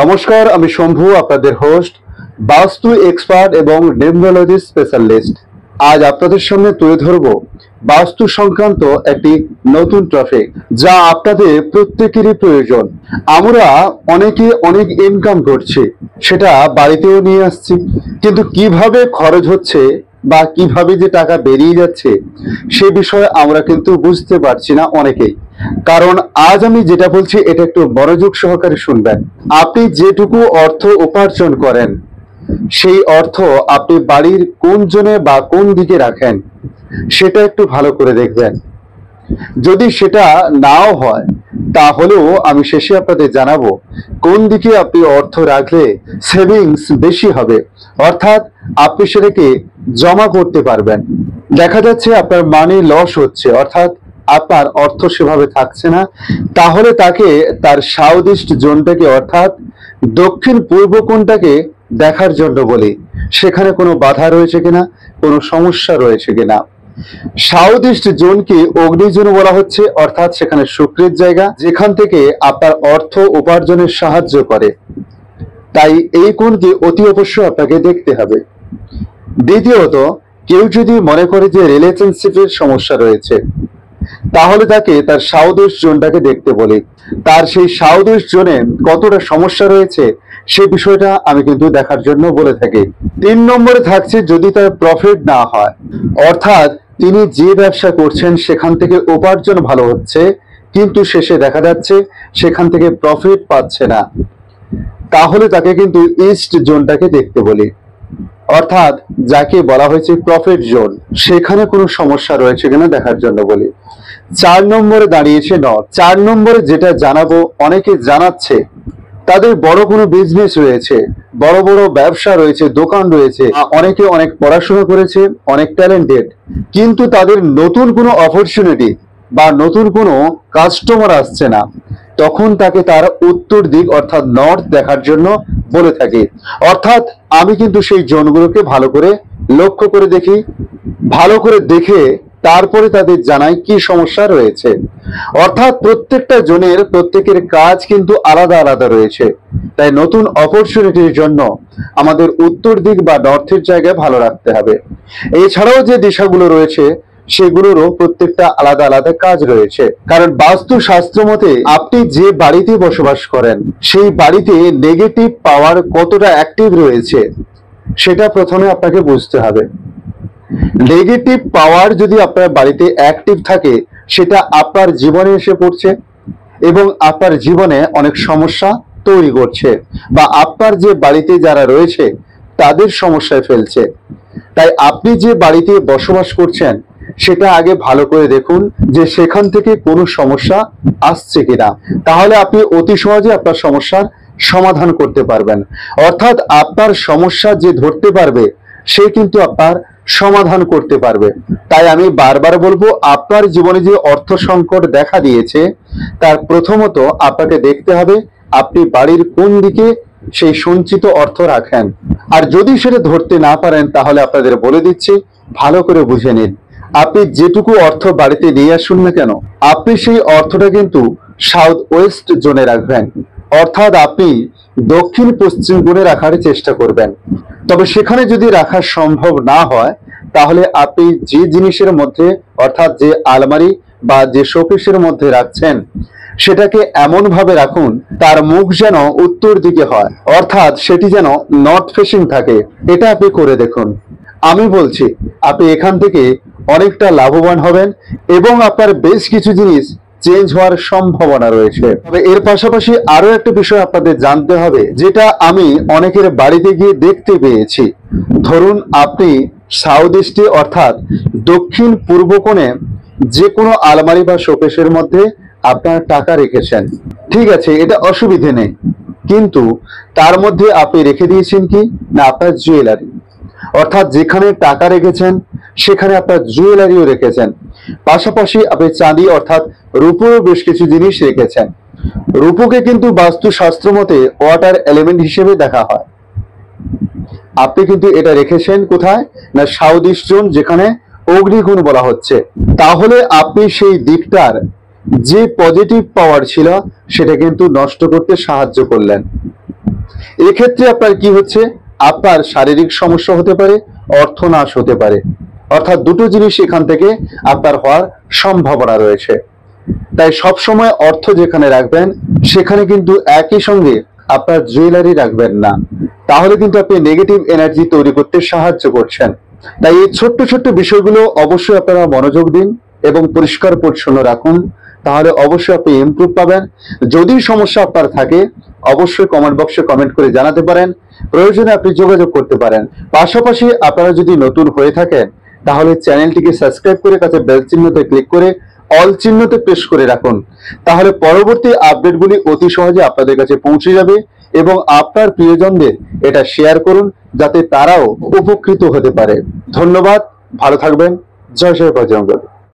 নমস্কার, আমি শম্ভু, আপনাদের হোস্ট, বাস্তু এক্সপার্ট এবং নিউমোলজি স্পেশালিস্ট। আজ আপনাদের সামনে তুলে ধরব বাস্তু সংক্রান্ত একটি নতুন টপিক, যা আপনাদের প্রত্যেকেরই প্রয়োজন। আমরা অনেকে অনেক ইনকাম করছি, সেটা বাড়িতেও নিয়ে আসছি, কিন্তু কিভাবে খরচ হচ্ছে বা কিভাবে যে টাকা বেরিয়ে যাচ্ছে সে বিষয়ে আমরা কিন্তু বুঝতে পারছি না অনেকেই। কারণ আজ আমি যেটা বলছি এটা একটু মনোযোগ সহকারে শুনবেন। আপনি যেটুকু অর্থ উপার্জন করেন সেই অর্থ আপনি বাড়ির কোন জনে বা কোন দিকে রাখেন সেটা একটু ভালো করে দেখবেন। যদি সেটা নাও হয় তাহলেও আমি শেষে আপনাদের জানাবো কোন দিকে আপনি অর্থ রাখলে সেভিংস বেশি হবে, অর্থাৎ আপনি সেটাকে জমা করতে পারবেন। দেখা যাচ্ছে আপনার মানি লস হচ্ছে, অর্থাৎ আপনার অর্থ সেভাবে থাকছে না, তাহলে তাকে তার সাউথ ইস্ট জোনটাকে অর্থাৎ দক্ষিণ পূর্ব কোণটাকে দেখার জন্য বলি, সেখানে কোনো বাধা রয়েছে কিনা, কোনো সমস্যা রয়েছে কিনা। সাউথ ইস্ট জোনকে অগ্নি জোন বলা হচ্ছে, অর্থাৎ সেখানে শুক্রের জায়গা, যেখান থেকে আপনার অর্থ উপার্জনের সাহায্য করে। তাই এই কোণকে অতি অবশ্যই আপনাকে দেখতে হবে। দ্বিতীয়ত, কেউ যদি মনে করে যে রিলেশনশিপের সমস্যা রয়েছে, তাহলে তাকে তার সাউথ ইস্ট জোনটাকে দেখতে বলি। তার সেই সাউথ ইস্ট জোনে কতটা সমস্যা রয়েছে সে বিষয়টা আমি কিন্তু দেখার জন্য বলে থাকি। 3 নম্বরে থাকছে যদি তার প্রফিট না হয়, অর্থাৎ তিনি যে ব্যবসা করছেন সেখান থেকে উপার্জন ভালো হচ্ছে কিন্তু শেষে দেখা যাচ্ছে সেখান থেকে প্রফিট পাচ্ছে না, তাহলে তাকে কিন্তু ইস্ট জোনটাকে দেখতে বলি, অর্থাৎ যাকে বলা হয়েছে প্রফিট জোন, সেখানে কোনো সমস্যা রয়েছে কিনা দেখার জন্য বলি। 4 নম্বরে দাঁড়িয়েছে নর্থ। 4 নম্বরে যেটা জানাবো, অনেকে জানাচ্ছে তাদের বড় কোনো বিজনেস রয়েছে, বড় বড় ব্যবসা রয়েছে, দোকান রয়েছে, অনেকে অনেক পড়াশোনা করেছে, অনেক ট্যালেন্টেড, কিন্তু তাদের নতুন কোনো অপরচুনিটি বা নতুন কোনো কাস্টমার আসছে না, তখন তাকে তার উত্তর দিক অর্থাৎ নর্থ দেখার জন্য বলে থাকি। অর্থাৎ আমি কিন্তু সেই জোনগুলোকে ভালো করে লক্ষ্য করে দেখি, ভালো করে দেখে তারপরে তাদের জানাই কি সমস্যা রয়েছে। অর্থাৎ প্রত্যেকটা জনের প্রত্যেকের কাজ কিন্তু আলাদা আলাদা রয়েছে, তাই নতুন অপরচুনিটির জন্য আমাদের উত্তর দিক বা নর্থের জায়গায় ভালো রাখতে হবে। এছাড়াও যে দিশাগুলো রয়েছে সেগুলোরও প্রত্যেকটা আলাদা আলাদা কাজ রয়েছে, কারণ বাস্তু শাস্ত্র মতে আপনি যে বাড়িতে বসবাস করেন সেই বাড়িতে নেগেটিভ পাওয়ার কতটা অ্যাক্টিভ রয়েছে সেটা প্রথমে আপনাকে বুঝতে হবে। নেগেটিভ পাওয়ার যদি আপনার বাড়িতে অ্যাক্টিভ থাকে সেটা আপনার জীবনে এসে পড়ছে এবং আপনার জীবনে অনেক সমস্যা তৈরি করছে, বা আপনার যে বাড়িতে যারা রয়েছে তাদের সমস্যায় ফেলছে। তাই আপনি যে বাড়িতে বসবাস করছেন সেটা আগে ভালো করে দেখুন যে সেখান থেকে কোনো সমস্যা আসছে কিনা, তাহলে আপনি অতি সহজে আপনার সমস্যার সমাধান করতে পারবেন। অর্থাৎ আপনার সমস্যা যে ধরতে পারবে সে কিন্তু আপনার সমাধান করতে পারবে। তাই আমি বারবার বলবো, আপনার জীবনে যে অর্থ সংকট দেখা দিয়েছে তার প্রথমত আপনাকে দেখতে হবে আপনি বাড়ির কোন দিকে সেই সঞ্চিত অর্থ রাখেন। আর যদি সেটা ধরতে না পারেন তাহলে আপনাদের বলে দিচ্ছি, ভালো করে বুঝে নিন। আপনি যেটুকু অর্থ বাড়িতে নিয়ে আসুন না কেন, আপনি সেই অর্থটা কিন্তু সাউথ ওয়েস্ট জোনে রাখবেন, অর্থাৎ আপনি দক্ষিণ পশ্চিম কোণে রাখার চেষ্টা করবেন। তবে সেখানে যদি রাখা সম্ভব না হয় তাহলে আপনি যে জিনিসের মধ্যে অর্থাৎ যে আলমারি বা যে শোকেসের মধ্যে রাখছেন সেটাকে এমন ভাবে রাখুন তার মুখ যেন উত্তর দিকে হয়, অর্থাৎ সেটি যেন নর্থ ফেসিং থাকে। এটা আপনি করে দেখুন, আমি বলছি আপনি এখান থেকে অনেকটা লাভবান হবেন এবং আপনার বেশ কিছু জিনিস চেঞ্জ হওয়ার সম্ভাবনা রয়েছে। তবে এর পাশাপাশি আরো একটা বিষয় আপনাদের জানতে হবে, যেটা আমি অনেকের বাড়িতে গিয়ে দেখতে পেয়েছি। ধরুন আপনি সাউথ ইস্টে অর্থাৎ দক্ষিণ পূর্ব কোণে যে কোনো আলমারি বা শোকেসের মধ্যে আপনার টাকা রেখেছেন, ঠিক আছে, এটা অসুবিধে নেই, কিন্তু তার মধ্যে আপনি রেখে দিয়েছেন কি না আপনার জুয়েলারি, অর্থাৎ যেখানে টাকা রেখেছেন সেখানে আপনার জুয়েলারিও রেখেছেন, পাশাপাশি আপনি চাঁদি অর্থাৎ রূপোরও বেশ কিছু জিনিস রেখেছেন। রূপোকে কিন্তু বাস্তু শাস্ত্র মতে ওয়াটার এলিমেন্ট হিসেবে দেখা হয়। আপনি কিন্তু এটা রেখেছেন কোথায় না সাউথ ইস্ট জোন, যেখানে অগ্নিগুণ বলা হচ্ছে, তাহলে আপনি সেই দিকটার যে পজিটিভ পাওয়ার ছিল সেটা কিন্তু নষ্ট করতে সাহায্য করলেন। এক্ষেত্রে আপনার কি হচ্ছে, আপনার শারীরিক সমস্যা হতে পারে, অর্থনাশ হতে পারে, অর্থাৎ দুটো জিনিস এখান থেকে আপনার হওয়ার সম্ভাবনা রয়েছে। তাই সবসময় অর্থ যেখানে রাখবেন সেখানে কিন্তু একই সঙ্গে আপনার জুয়েলারি রাখবেন না, তাহলে কিন্তু আপনি নেগেটিভ এনার্জি তৈরি করতে সাহায্য করছেন। তাই এই ছোট্ট ছোট্ট বিষয়গুলো অবশ্যই আপনারা মনোযোগ দিন এবং পরিষ্কার পরিচ্ছন্ন রাখুন, তাহলে অবশ্যই আপনি ইমপ্রুভ পাবেন। যদি সমস্যা আপনার থাকে অবশ্যই কমেন্ট বক্সে কমেন্ট করে জানাতে পারেন, প্রয়োজনে আপনি যোগাযোগ করতে পারেন। পাশাপাশি আপনারা যদি নতুন হয়ে থাকেন তাহলে চ্যানেলটিকে সাবস্ক্রাইব করে কাছে বেল চিহ্নতে ক্লিক করে অল চিহ্নতে প্রেস করে রাখুন, তাহলে পরবর্তী আপডেটগুলি অতি সহজে আপনাদের কাছে পৌঁছে যাবে। এবং আপনার প্রিয়জনদের এটা শেয়ার করুন যাতে তারাও উপকৃত হতে পারে। ধন্যবাদ, ভালো থাকবেন। জয় জয় বজরঙ্গবলী।